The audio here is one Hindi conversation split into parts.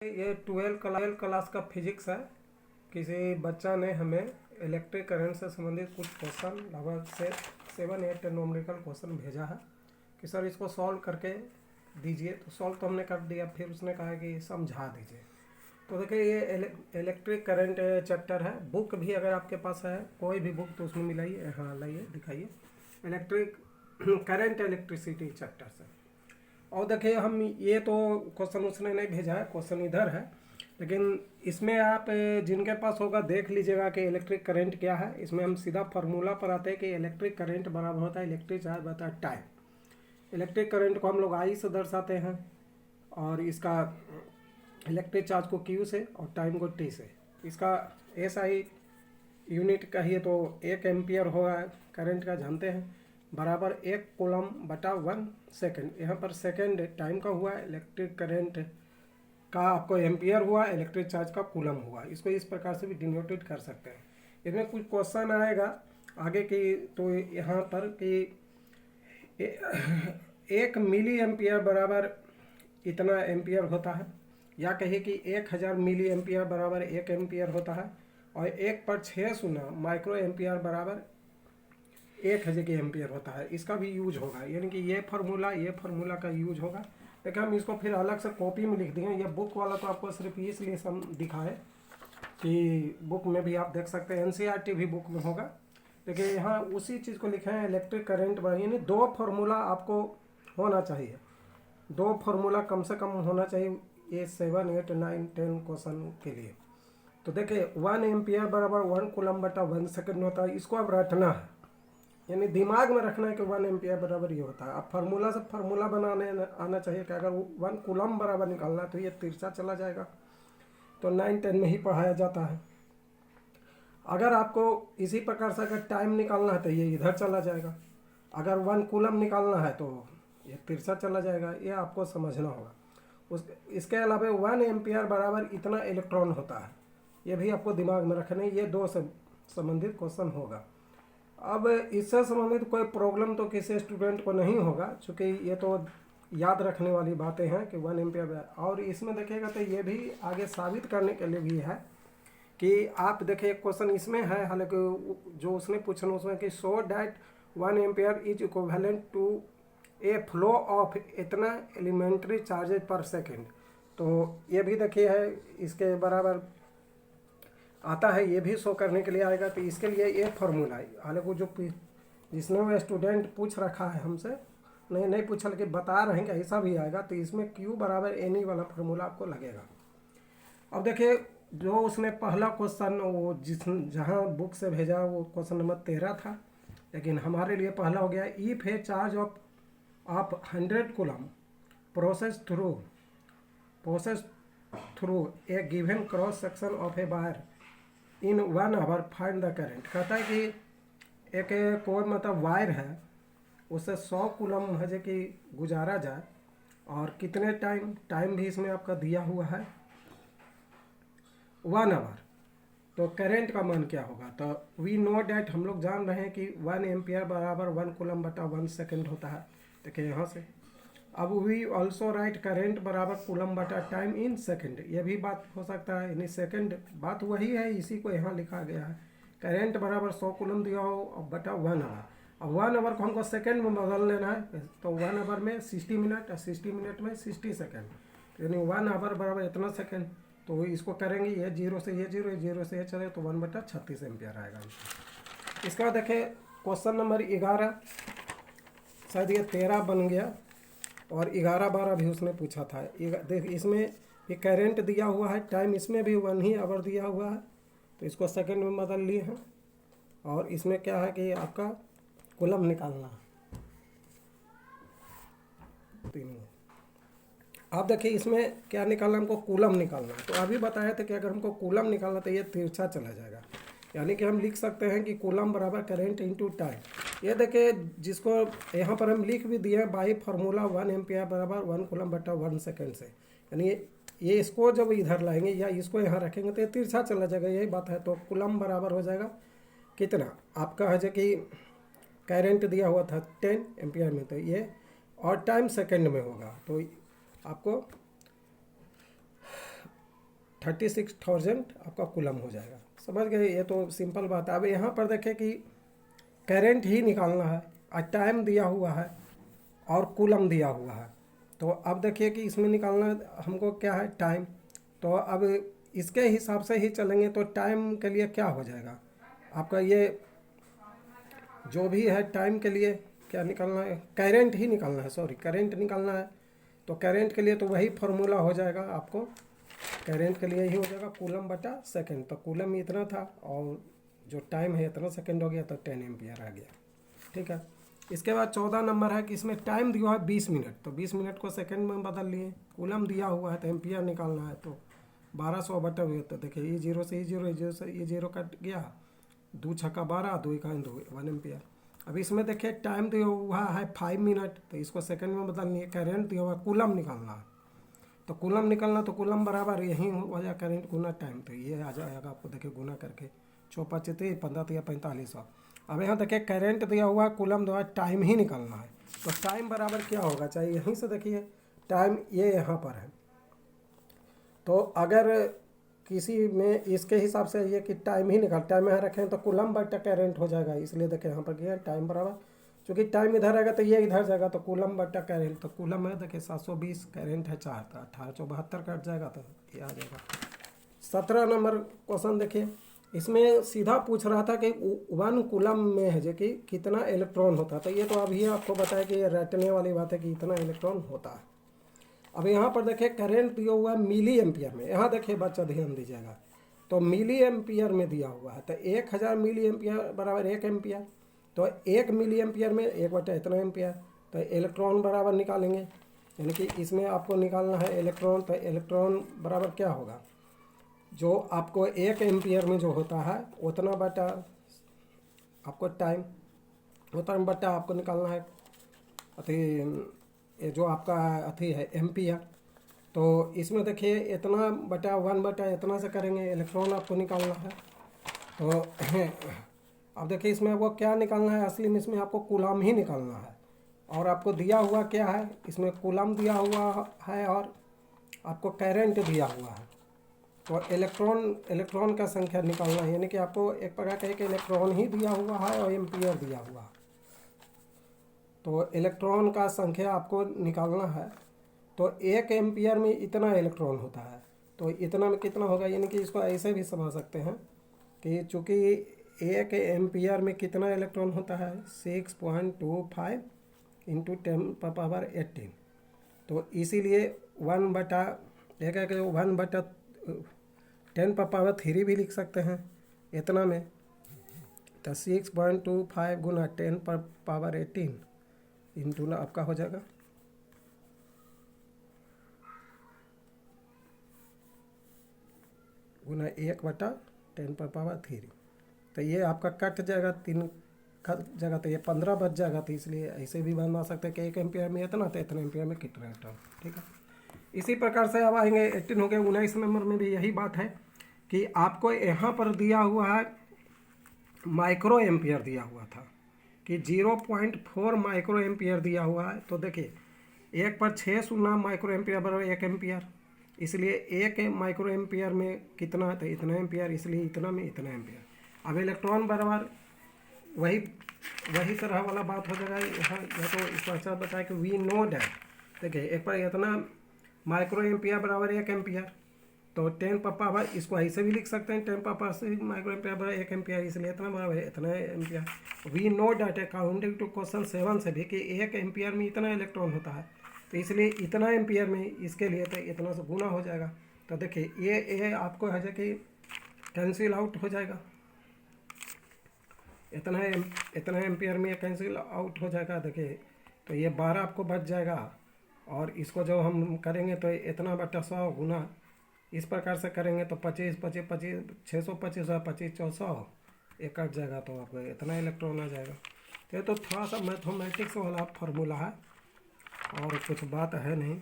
ये 12 क्लास का फिजिक्स है। किसी बच्चा ने हमें इलेक्ट्रिक करंट से संबंधित कुछ क्वेश्चन लगभग से 7-8 न्यूमेरिकल क्वेश्चन भेजा है कि सर इसको सॉल्व करके दीजिए। तो सॉल्व तो हमने कर दिया, फिर उसने कहा कि समझा दीजिए। तो देखिए ये इलेक्ट्रिक करंट चैप्टर है। बुक भी अगर आपके पास है कोई भी बुक तो उसमें मिलाइए, हाँ लाइए दिखाइए, इलेक्ट्रिक करंट इलेक्ट्रिसिटी चैप्टर से। और देखिए हम ये तो क्वेश्चन उसने नहीं भेजा है, क्वेश्चन इधर है, लेकिन इसमें आप जिनके पास होगा देख लीजिएगा कि इलेक्ट्रिक करंट क्या है। इसमें हम सीधा फार्मूला पर आते हैं कि इलेक्ट्रिक करंट बराबर होता है इलेक्ट्रिक चार्ज बटा टाइम। इलेक्ट्रिक करंट को हम लोग आई से दर्शाते हैं और इसका इलेक्ट्रिक चार्ज को क्यू से और टाइम को टी से। इसका SI यूनिट कहिए तो 1 एम्पियर होगा करंट का, जानते हैं, बराबर 1 कूलम बटा 1 सेकेंड। यहाँ पर सेकेंड टाइम का हुआ, इलेक्ट्रिक करंट का आपको एम्पियर हुआ, इलेक्ट्रिक चार्ज का कूलम हुआ। इसको इस प्रकार से भी डिनोटेट कर सकते हैं। इसमें कुछ क्वेश्चन आएगा आगे की, तो यहाँ पर कि 1 मिली एम्पियर बराबर इतना एम्पियर होता है, या कहिए कि 1000 मिली एम्पियर बराबर 1 एम्पियर होता है, और 1/6 माइक्रो एम्पियर बराबर 1000 एम्पियर होता है। इसका भी यूज होगा, यानी कि ये फार्मूला का यूज होगा। लेकिन हम इसको फिर अलग से कॉपी में लिख देंगे। ये बुक वाला तो आपको सिर्फ इसलिए हम दिखाए कि बुक में भी आप देख सकते हैं, NCERT भी बुक में होगा, लेकिन यहाँ उसी चीज़ को लिखे हैं इलेक्ट्रिक करंट। यानी 2 फार्मूला आपको होना चाहिए, 2 फार्मूला कम से कम होना चाहिए ये 7, 8, 9, 10 क्वेश्चन के लिए। तो देखिए 1 एम्पियर बराबर 1 कूलम बटा 1 सेकेंड होता है। इसको अब रटना है, यानी दिमाग में रखना है कि 1 एम्पियर बराबर ये होता है। अब फार्मूला से फार्मूला बनाने आना चाहिए कि अगर 1 कूलम बराबर निकालना है तो ये तिरछा चला जाएगा, तो 9, 10 में ही पढ़ाया जाता है। अगर आपको इसी प्रकार से अगर टाइम निकालना है तो ये इधर चला जाएगा। अगर 1 कूलम निकालना है तो ये तिरछा चला जाएगा, ये आपको समझना होगा। इसके अलावा 1 एम्पियर बराबर इतना इलेक्ट्रॉन होता है, ये भी आपको दिमाग में रखना है। ये 2 से संबंधित क्वेश्चन होगा। अब इससे संबंधित कोई प्रॉब्लम तो किसी स्टूडेंट को नहीं होगा, क्योंकि ये तो याद रखने वाली बातें हैं कि 1 एम्पियर। और इसमें देखिएगा तो ये भी आगे साबित करने के लिए भी है कि आप देखिए क्वेश्चन इसमें है, हालांकि जो उसने पूछा उसमें कि show that 1 ampere is equivalent to a flow of इतना एलिमेंट्री चार्जेज पर सेकेंड। तो ये भी देखिए है, इसके बराबर आता है, ये भी शो करने के लिए आएगा। तो इसके लिए ये फार्मूला है, हालांकि जो जिसने वो स्टूडेंट पूछ रखा है हमसे, नहीं पूछा लेकिन बता रहे हैं कि ऐसा भी आएगा, तो इसमें Q बराबर NE वाला फार्मूला आपको लगेगा। अब देखिए जो उसने पहला क्वेश्चन वो जहाँ बुक से भेजा वो क्वेश्चन नंबर 13 था, लेकिन हमारे लिए पहला हो गया, if a charge of 100 coulomb process through a given cross section of a wire in 1 hour find the current. कहता है कि एक कोई मतलब वायर है, उसे 100 कूलम है कि गुजारा जाए, और कितने टाइम भी इसमें आपका दिया हुआ है 1 आवर, तो करंट का मान क्या होगा। तो वी नो डैट, हम लोग जान रहे हैं कि 1 एम्पियर बराबर 1 कूलम बटा 1 सेकेंड होता है। देखिए यहाँ से अब वी ऑल्सो राइट करंट बराबर कूलम बटा टाइम इन सेकंड। ये भी बात हो सकता है, यानी सेकंड बात वही है, इसी को यहाँ लिखा गया है। करंट बराबर 100 कूलम दिया हो और बटा 1 आवर। अब 1 आवर को हमको सेकंड में बदल लेना है, तो 1 आवर में 60 मिनट और 60 मिनट में 60 सेकेंड, यानी 1 आवर बराबर इतना सेकेंड। तो इसको करेंगे, ये 0 से ये 0, 0 से ये चले, तो 1/36 एम्पियर आएगा। इसके बाद देखिए क्वेश्चन नंबर 11, शायद ये 13 बन गया, और 11, 12 भी उसने पूछा था। देख इसमें ये करंट दिया हुआ है, टाइम इसमें भी 1 ही आवर दिया हुआ है, तो इसको सेकंड में बदल लिए हैं। और इसमें क्या है कि आपका कूलम निकालना है। आप देखिए इसमें क्या निकालना, हमको कूलम निकालना है। तो अभी बताया था कि अगर हमको कूलम निकालना तो ये तिरछा चला जाएगा, यानी कि हम लिख सकते हैं कि कूलम बराबर करंट इंटू टाइम। ये देखिए जिसको यहाँ पर हम लिख भी दिए हैं बाई फार्मूला 1 एम्पियर बराबर 1 कूलम बटा 1 सेकेंड से, यानी ये इसको जब इधर लाएंगे या इसको यहाँ रखेंगे तो ये तिरछा चला जाएगा, यही बात है। तो कूलम बराबर हो जाएगा कितना आपका है जो कि करंट दिया हुआ था 10 एम्पियर में, तो ये और टाइम सेकेंड में होगा। तो आपको 36,000 आपका कूलम हो जाएगा। समझ गए, ये तो सिंपल बात है। अब यहाँ पर देखें कि करंट ही निकालना है और टाइम दिया हुआ है और कूलम दिया हुआ है। तो अब देखिए कि इसमें निकालना हमको क्या है, टाइम। तो अब इसके हिसाब से ही चलेंगे। तो टाइम के लिए क्या हो जाएगा आपका, ये जो भी है टाइम के लिए क्या निकालना है, करंट ही निकालना है, सॉरी करंट निकालना है। तो करंट के लिए तो वही फार्मूला हो जाएगा आपको, करंट के लिए ही हो जाएगा कूलम बटा सेकंड। तो कूलम इतना था और जो टाइम है इतना सेकंड हो गया, तो 10 एम्पियर आ गया। ठीक है। इसके बाद 14 नंबर है कि इसमें टाइम दिया है 20 मिनट, तो 20 मिनट को सेकंड में बदल लिए। कूलम दिया हुआ है तो एम्पियर निकालना है, तो 1200 बटे हुए। तो देखिए ये जीरो से ये जीरो, ये जीरो से ये जीरो कट गया, 2 छक्का 12, 2 का 2, 1 एम्पियर। अब इसमें देखिए टाइम दिया हुआ है 5 मिनट, तो इसको सेकंड में बदल लिए। करंट दिया हुआ है, कूलम निकालना है। तो कूलम निकालना, तो कूलम बराबर यही हो जाए करंट गुना टाइम। तो ये आ जाएगा आपको, देखिए गुना करके 4×5 = 15 × 4500। अब यहाँ देखिए करंट दिया हुआ है, कूलम दिया हुआ है, टाइम ही निकालना है। तो टाइम बराबर क्या होगा चाहिए, यहीं से देखिए टाइम ये यहाँ पर है। तो अगर किसी में इसके हिसाब से ये कि टाइम ही निकाल, टाइम यहाँ रखें तो कूलम बटा करंट हो जाएगा। इसलिए देखिए यहाँ पर क्या है, टाइम बराबर, चूँकि टाइम इधर आएगा तो ये इधर जाएगा, तो कूलम बटा करंट। तो कूलम है देखिए 720, करंट है 4, तो 1872 कट जाएगा, तो ये आ जाएगा। 17 नंबर क्वेश्चन देखिए, इसमें सीधा पूछ रहा था कि 1 कूलम में है जो कि कितना इलेक्ट्रॉन होता है। तो ये तो अभी आपको बताया कि ये रटने वाली बात है कि इतना इलेक्ट्रॉन होता है। अब यहाँ पर देखिए करंट दिया हुआ है मिली एम्पियर में। यहाँ देखिए बच्चा ध्यान दीजिएगा, तो मिली एम्पियर में दिया हुआ है। तो 1000 मिली एम्पियर बराबर 1 एम्पियर। तो 1 मिली एम्पियर में 1 बटा इतना एम्पियर। तो इलेक्ट्रॉन बराबर निकालेंगे, यानी कि इसमें आपको निकालना है इलेक्ट्रॉन। तो इलेक्ट्रॉन बराबर क्या होगा, जो आपको 1 एम्पियर में जो होता है उतना बटा आपको टाइम, उतना बटा आपको निकालना है अथी, ये जो आपका अथी है एम्पियर। तो इसमें देखिए इतना बटा 1 बटा इतना से करेंगे, इलेक्ट्रॉन आपको निकालना है। तो अब देखिए इसमें आपको क्या निकालना है, असली में इसमें आपको कूलम ही निकालना है। और आपको दिया हुआ क्या है, इसमें कूलम दिया हुआ है और आपको करंट दिया हुआ है। तो इलेक्ट्रॉन का संख्या निकालना है, यानी कि आपको एक प्रकार का एक इलेक्ट्रॉन ही दिया हुआ है और एम्पियर दिया हुआ है। तो इलेक्ट्रॉन का संख्या आपको निकालना है। तो 1 एम्पियर में इतना इलेक्ट्रॉन होता है, तो इतना में कितना होगा, यानी कि इसको ऐसे भी समझ सकते हैं कि चूँकि 1 एम्पियर में कितना इलेक्ट्रॉन होता है, 6.25 × 10⁻18। तो इसीलिए 1 बटा 10⁻³ भी लिख सकते हैं इतना में। तो 6.25 गुना 10⁻18 इंटू आपका हो जाएगा गुना 1/10⁻³। तो ये आपका कट जाएगा 3 जगह, तो ये 15 बच जाएगा। तो इसलिए ऐसे भी बना सकते हैं कि 1 एम्पियर में इतना, तो इतना एम्पियर में कितना इलेक्ट्रॉन। ठीक है। इसी प्रकार से अब आएंगे 18 हो गया। 19 नंबर में भी यही बात है कि आपको यहाँ पर दिया हुआ है माइक्रो एम्पियर दिया हुआ था कि 0.4 माइक्रो एम्पियर दिया हुआ है। तो देखिए 1/6 शून्य माइक्रो एम्पियर बराबर 1 एम्पियर। इसलिए 1 माइक्रो एम्पियर में कितना, तो इतना एम्पियर, इसलिए इतना में इतना एम्पियर। अब इलेक्ट्रॉन बराबर वही तरह वाला बात हो जाएगा। यहाँ तो इसको अच्छा बताया कि वी नो डैट, देखिए एक पर इतना माइक्रो एम्पियर बराबर 1 एम्पियर। तो 10⁻, इसको ऐसे भी लिख सकते हैं 10⁻6 माइक्रो एम्पियर बराबर 1 एम्पियर, इसलिए इतना बराबर इतना ampere. We know that according to question 7 से भी कि 1 एम्पियर में इतना इलेक्ट्रॉन होता है। तो इसलिए इतना एम्पियर में इसके लिए तो इतना से गुना हो जाएगा। तो देखिए ये आपको है कि कैंसिल आउट हो जाएगा, इतना एम्पियर में कैंसिल आउट हो जाएगा। देखिए तो ये 12 आपको बच जाएगा। और इसको जो हम करेंगे तो इतना बटा 100 गुना इस प्रकार से करेंगे तो 25 25 25 625 25 400 एक कट जाएगा, तो आपको इतना इलेक्ट्रॉन आ जाएगा। तो ये तो थोड़ा सा मैथमेटिक्स वाला फार्मूला है और कुछ बात है नहीं।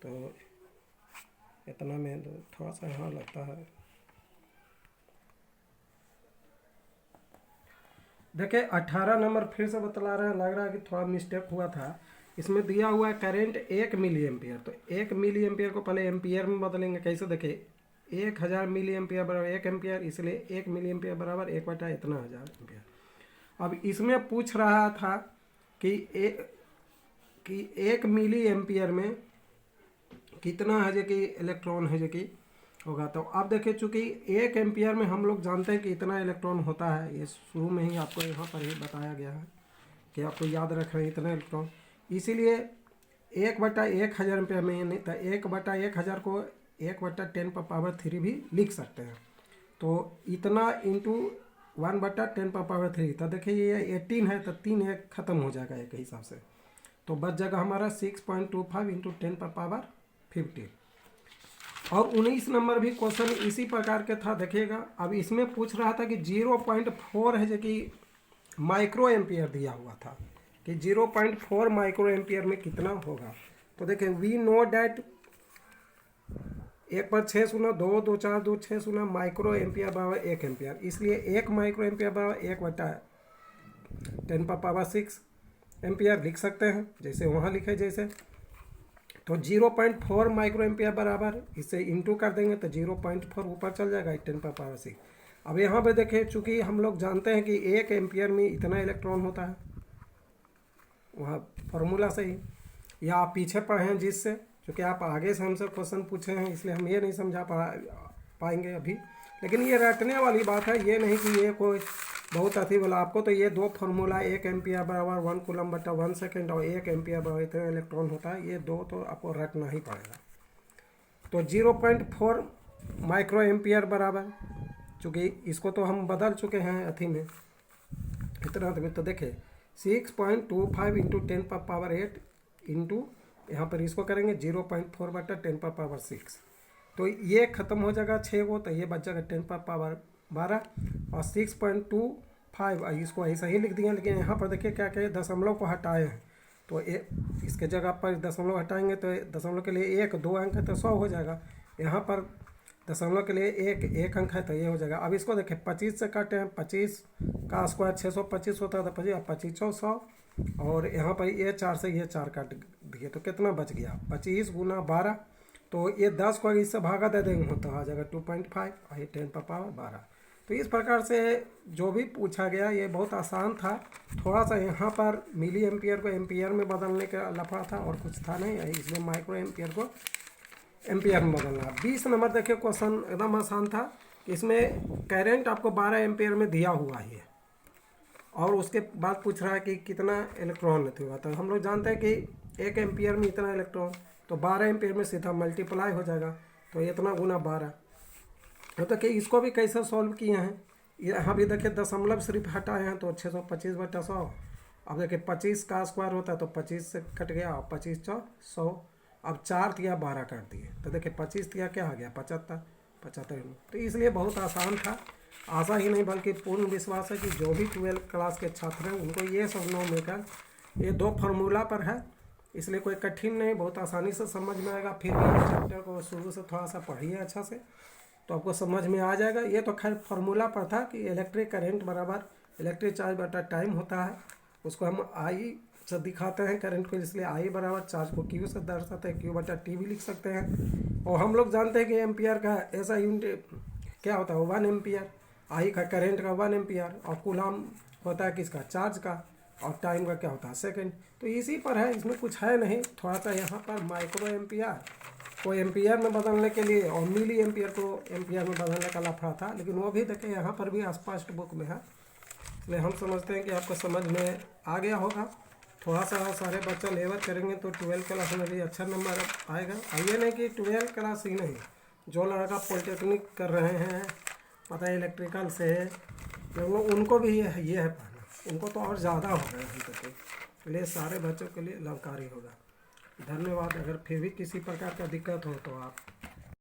तो इतना में तो थोड़ा सा यहाँ लगता है। देखिए 18 नंबर फिर से बतला रहे हैं, लग रहा है कि थोड़ा मिस्टेक हुआ था। इसमें दिया हुआ है करंट 1 मिली एम्पियर। तो 1 मिली एम्पियर को पहले एम्पियर में बदलेंगे कैसे, देखिए 1000 मिली एम्पियर बराबर 1 एम्पियर, इसलिए 1 मिली एम्पियर बराबर 1 बटा इतना 1000 एम्पियर। अब इसमें पूछ रहा था कि 1 मिली एम्पियर में कितना है जो कि इलेक्ट्रॉन है जो कि होगा। तो अब देखिए चूँकि 1 एम्पियर में हम लोग जानते हैं कि इतना इलेक्ट्रॉन होता है, ये शुरू में ही आपको यहाँ पर ही बताया गया है कि आपको याद रख रहे हैं इतना इलेक्ट्रॉन, इसीलिए 1 बटा 1000 एम्पियर में नहीं था, 1 बटा 1000 को 1 बटा 10⁻³ भी लिख सकते हैं। तो इतना इंटू 1 बटा 10⁻³। तो देखिए ये 18 है, तो 3 1 ख़त्म हो जाएगा एक हिसाब से, तो बच जाएगा हमारा 6.25 इंटू 10⁻50। और 19 नंबर भी क्वेश्चन इसी प्रकार के था, देखिएगा। अब इसमें पूछ रहा था कि 0.4 है जो कि माइक्रो एम्पियर दिया हुआ था कि 0.4 माइक्रो एम्पियर में कितना होगा। तो देखिए वी नो डैट 1 पर 6 शून्य 2 2 4 2 6 शून्य माइक्रो एम्पियर बराबर 1 एम्पियर, इसलिए 1 माइक्रो एम्पियर बराबर 1 बटा 10⁻6 एम्पियर लिख सकते हैं, जैसे वहाँ लिखे जैसे। तो 0.4 माइक्रो एम्पियर बराबर इसे इंटू कर देंगे तो 0.4 ऊपर चल जाएगा 10⁻6। अब यहाँ पे देखिए चूँकि हम लोग जानते हैं कि 1 एम्पियर में इतना इलेक्ट्रॉन होता है, वहाँ फार्मूला से ही, या आप पीछे पढ़े हैं जिससे, क्योंकि आप आगे से हमसे क्वेश्चन पूछे हैं इसलिए हम ये नहीं समझा पाएंगे अभी। लेकिन ये रटने वाली बात है, ये नहीं कि ये कोई बहुत अति बोला आपको। तो ये 2 फार्मूला, 1 एम्पियर बराबर 1 कूलम बटा 1 सेकेंड और 1 एम्पियर बराबर इतना इलेक्ट्रॉन होता है, ये 2 तो आपको रटना ही पड़ेगा। तो 0.4 माइक्रो एम्पियर बराबर, चूँकि इसको तो हम बदल चुके हैं अथी में इतना, तो देखिए 6.25 इंटू 10⁻8 इंटू यहाँ पर इसको करेंगे 0.4 बटा 10⁻6। तो ये ख़त्म हो जाएगा 6 को, तो ये बच जाएगा 10⁻12 और 6.25 इसको ऐसा ही लिख दिया। लेकिन यहाँ पर देखिए क्या क्या दशमलव को हटाए हैं, तो इसके जगह पर दशमलव हटाएंगे तो दशमलव के लिए 1 2 अंक है तो 100 हो जाएगा। यहाँ पर दशमलव के लिए 1 अंक है तो ये हो जाएगा। अब इसको देखें 25 से काटे हैं, 25 का स्क्वायर 625 होता है, तो 25 100, और यहाँ पर ये 4 से ये 4 काट दिए तो कितना बच गया 25 गुना 12, तो ये 10 को इससे भागा दे देंगे तो आ जाएगा 2.5 और ये 10⁻12। तो इस प्रकार से जो भी पूछा गया ये बहुत आसान था, थोड़ा सा यहाँ पर मिली एम्पियर को एम्पियर में बदलने का लफड़ा था और कुछ था नहीं, इसमें माइक्रो एम्पियर को एम्पियर में बदलना। 20 नंबर देखिए क्वेश्चन एकदम आसान था कि इसमें करंट आपको 12 एम्पियर में दिया हुआ है और उसके बाद पूछ रहा है कि कितना इलेक्ट्रॉन हुआ। तो हम लोग जानते हैं कि 1 एम्पियर में इतना इलेक्ट्रॉन, तो 12 एम्पियर में सीधा मल्टीप्लाई हो जाएगा, तो इतना गुना 12। तो कि इसको भी कैसे सॉल्व किए हैं, यहाँ भी देखिए दशमलव सिर्फ हटाए हैं तो 625 बटा 100। अब देखिए 25 का स्क्वायर होता है तो 25 से कट गया, 25 × 100। अब 4 तिया 12 काट दिए तो देखिए 25 तिया क्या आ गया 75। तो इसलिए बहुत आसान था, आशा ही नहीं बल्कि पूर्ण विश्वास है कि जो भी 12th क्लास के छात्र हैं उनको ये सब नो मेकर ये 2 फार्मूला पर है, इसलिए कोई कठिन नहीं, बहुत आसानी से समझ में आएगा। फिर भी चैप्टर को शुरू से थोड़ा सा पढ़िए अच्छा से तो आपको समझ में आ जाएगा। ये तो खैर फार्मूला पर था कि इलेक्ट्रिक करंट बराबर इलेक्ट्रिक चार्ज बटा टाइम होता है, उसको हम आई से दिखाते हैं करंट को, इसलिए आई बराबर चार्ज को क्यू से दर्शाते हैं, क्यू बटा टी भी लिख सकते हैं। और हम लोग जानते हैं कि एम्पियर का ऐसा यूनिट क्या होता है 1 एम्पियर, आई का करंट का 1 एम्पियर, और कूलम होता है किसका चार्ज का, और टाइम का क्या होता है सेकंड। तो इसी पर है, इसमें कुछ है नहीं। थोड़ा सा यहाँ पर माइक्रो एम्पियर को एम्पियर में बदलने के लिए और मिली एम्पियर को एम्पियर में बदलने का लफड़ा था, लेकिन वो भी देखें यहाँ पर भी स्पष्ट बुक में है, इसलिए हम समझते हैं कि आपको समझ में आ गया होगा। थोड़ा सा सारे बच्चा लेबर करेंगे तो 12th क्लास में भी अच्छा नंबर आएगा। ये नहीं कि 12th क्लास ही नहीं, जो लड़का पॉलिटेक्निक कर रहे हैं पता है इलेक्ट्रिकल से है, उनको भी ये है पढ़ना, उनको तो और ज़्यादा होगा अभी तक, इसलिए सारे बच्चों के लिए लाभकारी होगा। धन्यवाद। अगर फिर भी किसी प्रकार का दिक्कत हो तो आप